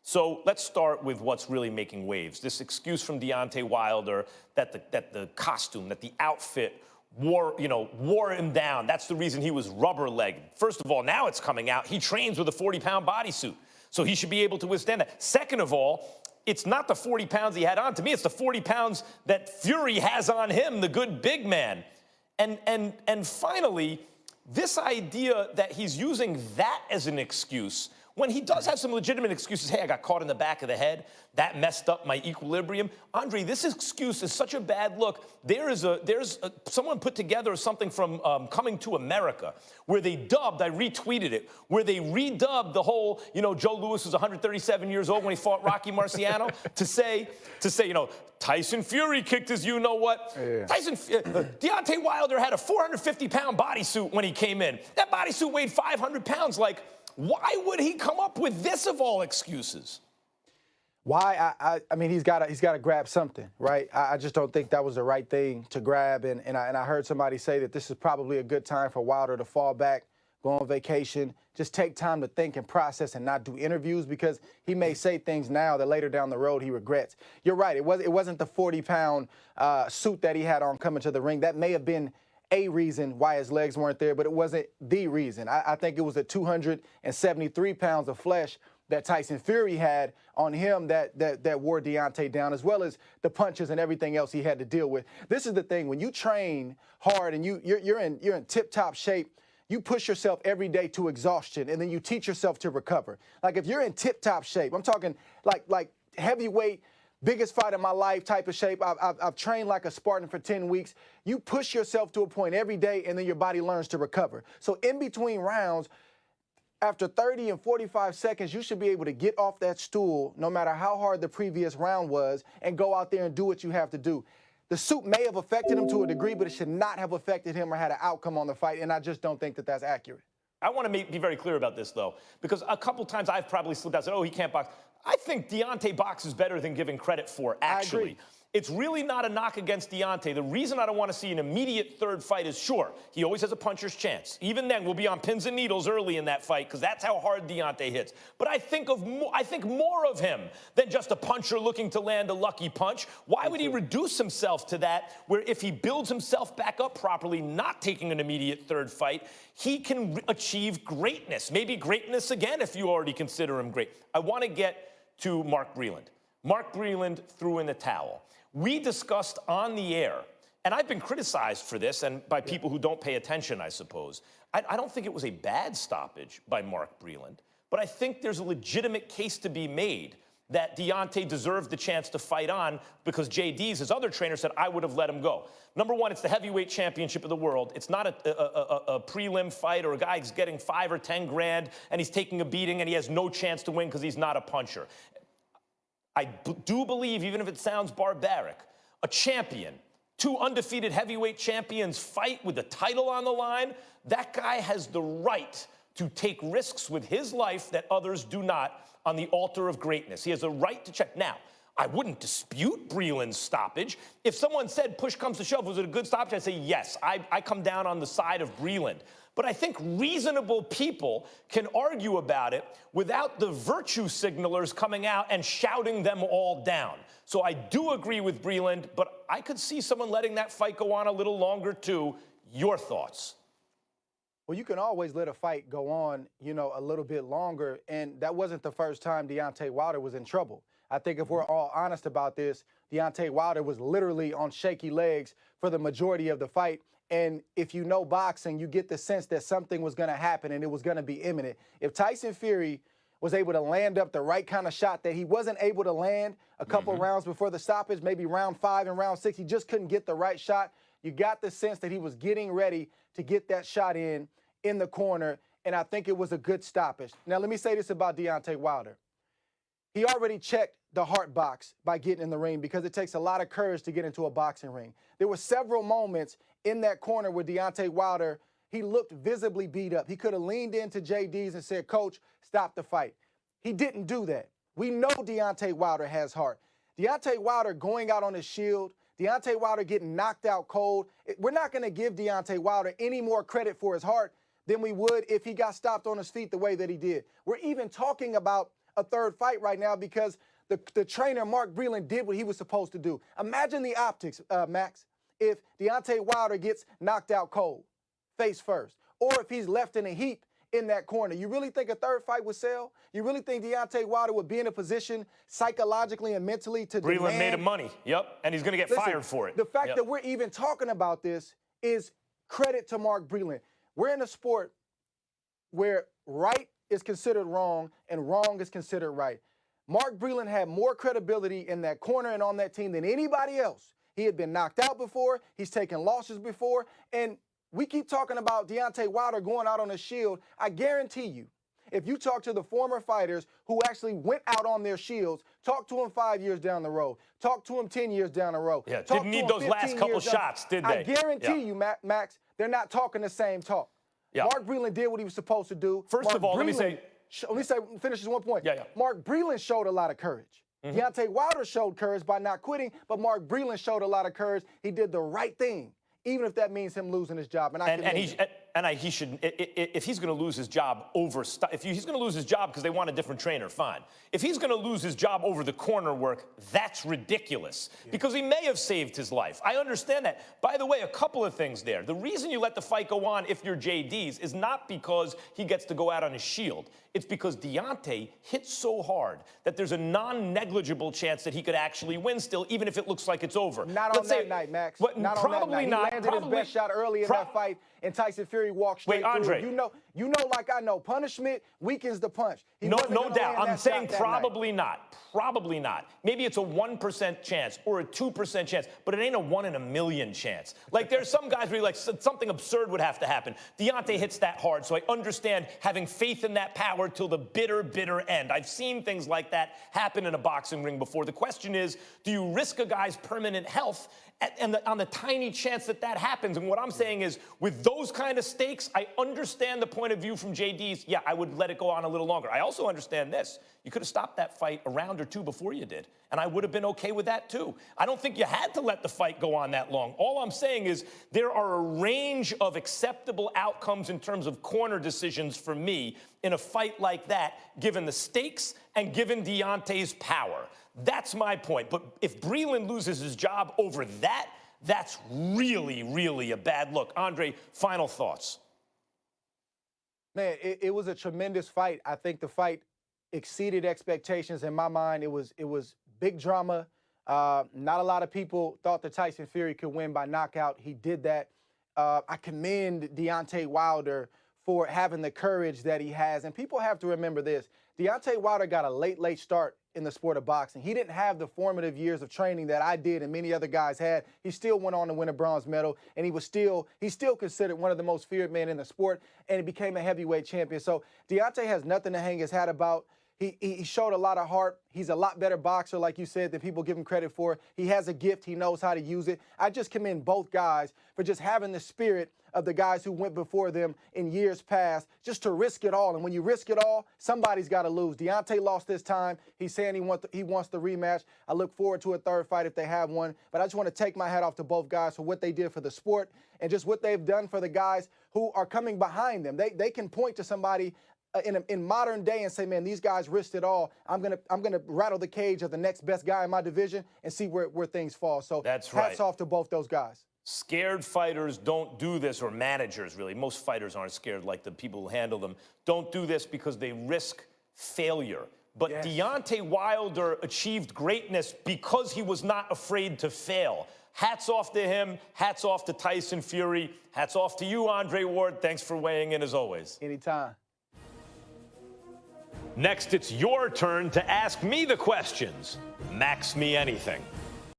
So let's start with what's really making waves. This excuse from Deontay Wilder that the costume, that the outfit wore him down. That's the reason he was rubber-legged. First of all, now it's coming out. He trains with a 40-pound bodysuit, so he should be able to withstand that. Second of all, it's not the 40 pounds he had on. To me, it's the 40 pounds that Fury has on him, the good big man. And finally, this idea that he's using that as an excuse when he does have some legitimate excuses. Hey, I got caught in the back of the head. That messed up my equilibrium. Andre, this excuse is such a bad look. Someone put together something from Coming to America where they dubbed, I retweeted it, where they redubbed the whole, Joe Louis was 137 years old when he fought Rocky Marciano to say, Tyson Fury kicked his you-know-what. Yeah. Deontay Wilder had a 450-pound bodysuit when he came in. That bodysuit weighed 500 pounds. Like, why would he come up with this of all excuses? Why? I mean, he's got to grab something, right? I just don't think that was the right thing to grab. And I heard somebody say that this is probably a good time for Wilder to fall back, go on vacation, just take time to think and process and not do interviews, because he may say things now that later down the road he regrets. You're right. It wasn't the 40-pound suit that he had on coming to the ring. That may have been a reason why his legs weren't there, but it wasn't the reason. I think it was the 273 pounds of flesh that Tyson Fury had on him that wore Deontay down, as well as the punches and everything else he had to deal with. This is the thing: when you train hard and you're in tip-top shape, you push yourself every day to exhaustion, and then you teach yourself to recover. Like if you're in tip-top shape, I'm talking like heavyweight, biggest fight of my life type of shape. I've trained like a Spartan for 10 weeks. You push yourself to a point every day, and then your body learns to recover. So in between rounds, after 30 and 45 seconds, you should be able to get off that stool, no matter how hard the previous round was, and go out there and do what you have to do. The suit may have affected him to a degree, but it should not have affected him or had an outcome on the fight, and I just don't think that that's accurate. I want to be very clear about this, though, because a couple times I've probably slipped out and said, oh, he can't box. I think Deontay boxes better than giving credit for, actually. It's really not a knock against Deontay. The reason I don't want to see an immediate third fight is, sure, he always has a puncher's chance. Even then, we'll be on pins and needles early in that fight because that's how hard Deontay hits. But I think more of him than just a puncher looking to land a lucky punch. Why would he reduce himself to that, where if he builds himself back up properly, not taking an immediate third fight, he can achieve greatness, maybe greatness again if you already consider him great. I want to get to Mark Breland. Mark Breland threw in the towel. We discussed on the air, and I've been criticized for this, and by people who don't pay attention, I suppose. I don't think it was a bad stoppage by Mark Breland, but I think there's a legitimate case to be made that Deontay deserved the chance to fight on because JD's, his other trainer, said, I would have let him go. Number one, it's the heavyweight championship of the world. It's not a prelim fight or a guy who's getting 5 or 10 grand and he's taking a beating and he has no chance to win because he's not a puncher. I do believe, even if it sounds barbaric, a champion, 2 undefeated heavyweight champions fight with the title on the line, that guy has the right to take risks with his life that others do not on the altar of greatness. He has a right to check. Now, I wouldn't dispute Breland's stoppage. If someone said, push comes to shove, was it a good stoppage? I'd say, yes, I come down on the side of Breland. But I think reasonable people can argue about it without the virtue signalers coming out and shouting them all down. So I do agree with Breland, but I could see someone letting that fight go on a little longer, too. Your thoughts? Well, you can always let a fight go on, a little bit longer, and that wasn't the first time Deontay Wilder was in trouble. I think if we're all honest about this, Deontay Wilder was literally on shaky legs for the majority of the fight. And if you know boxing, you get the sense that something was going to happen and it was going to be imminent. If Tyson Fury was able to land up the right kind of shot that he wasn't able to land a couple rounds before the stoppage, maybe round 5 and round 6, he just couldn't get the right shot. You got the sense that he was getting ready to get that shot in the corner, and I think it was a good stoppage. Now, let me say this about Deontay Wilder. He already checked the heart box by getting in the ring because it takes a lot of courage to get into a boxing ring. There were several moments in that corner where Deontay Wilder, he looked visibly beat up. He could have leaned into JD's and said, Coach, stop the fight. He didn't do that. We know Deontay Wilder has heart. Deontay Wilder going out on his shield, Deontay Wilder getting knocked out cold. We're not going to give Deontay Wilder any more credit for his heart than we would if he got stopped on his feet the way that he did. We're even talking about a third fight right now because the trainer, Mark Breland, did what he was supposed to do. Imagine the optics, Max, if Deontay Wilder gets knocked out cold, face first, or if he's left in a heap in that corner. You really think a third fight would sell? You really think Deontay Wilder would be in a position psychologically and mentally to Breland demand? made him money. Yep, and he's going to get fired for it. The fact that we're even talking about this is credit to Mark Breland. We're in a sport where right is considered wrong and wrong is considered right. Mark Breland had more credibility in that corner and on that team than anybody else. He had been knocked out before. He's taken losses before. And we keep talking about Deontay Wilder going out on a shield. I guarantee you, if you talk to the former fighters who actually went out on their shields, talk to them 5 years down the road, talk to them 10 years down the road. Yeah, didn't need those last couple shots, did they? I guarantee you, Max, they're not talking the same talk. Yeah. Mark Breland did what he was supposed to do. First of all, let me finish this one point. Yeah. Mark Breland showed a lot of courage. Deontay Wilder showed courage by not quitting, but Mark Breland showed a lot of courage. He did the right thing, even if that means him losing his job. He should, if he's going to lose his job over, if he's going to lose his job because they want a different trainer, fine. If he's going to lose his job over the corner work, that's ridiculous because he may have saved his life. I understand that. By the way, a couple of things there. The reason you let the fight go on if you're JD's is not because he gets to go out on his shield. It's because Deontay hit so hard that there's a non-negligible chance that he could actually win still, even if it looks like it's over. Not on that night, Max. Probably not. He landed his best shot early in that fight, and Tyson Fury walked straight through. Andre. You know, like I know, punishment weakens the punch. No doubt. I'm saying probably not. Probably not. Maybe it's a 1% chance or a 2% chance, but it ain't a 1 in a million chance. Like there's some guys where like something absurd would have to happen. Deontay hits that hard, so I understand having faith in that power till the bitter, bitter end. I've seen things like that happen in a boxing ring before. The question is, do you risk a guy's permanent health on the tiny chance that that happens? And what I'm saying is, with those kind of stakes, I understand the point of view from JD's. Yeah, I would let it go on a little longer. I also understand this. You could have stopped that fight a round or two before you did, and I would have been okay with that too. I don't think you had to let the fight go on that long. All I'm saying is there are a range of acceptable outcomes in terms of corner decisions for me in a fight like that, given the stakes and given Deontay's power. That's my point. But if Breland loses his job over that, that's really, really a bad look. Andre, final thoughts. Man, it was a tremendous fight. I think the fight exceeded expectations in my mind. It was big drama. Not a lot of people thought that Tyson Fury could win by knockout. He did that. I commend Deontay Wilder for having the courage that he has. And people have to remember this. Deontay Wilder got a late start in the sport of boxing. He didn't have the formative years of training that I did and many other guys had. He still went on to win a bronze medal, and he's still considered one of the most feared men in the sport, and he became a heavyweight champion. So Deontay has nothing to hang his hat about. He showed a lot of heart. He's a lot better boxer, like you said, than people give him credit for. He has a gift. He knows how to use it. I just commend both guys for just having the spirit of the guys who went before them in years past, just to risk it all. And when you risk it all, somebody's got to lose. Deontay lost this time. He's saying he wants the rematch. I look forward to a third fight if they have one. But I just want to take my hat off to both guys for what they did for the sport and just what they've done for the guys who are coming behind them. They can point to somebody in modern day and say, man, these guys risked it all. I'm gonna rattle the cage of the next best guy in my division and see where things fall. So that's right. Hats off to both those guys. Scared fighters don't do this, or managers really. Most fighters aren't scared like the people who handle them. Don't do this because they risk failure. But yes. Deontay Wilder achieved greatness because he was not afraid to fail. Hats off to him. Hats off to Tyson Fury. Hats off to you, Andre Ward. Thanks for weighing in as always. Anytime. Next, it's your turn to ask me the questions. Max me anything.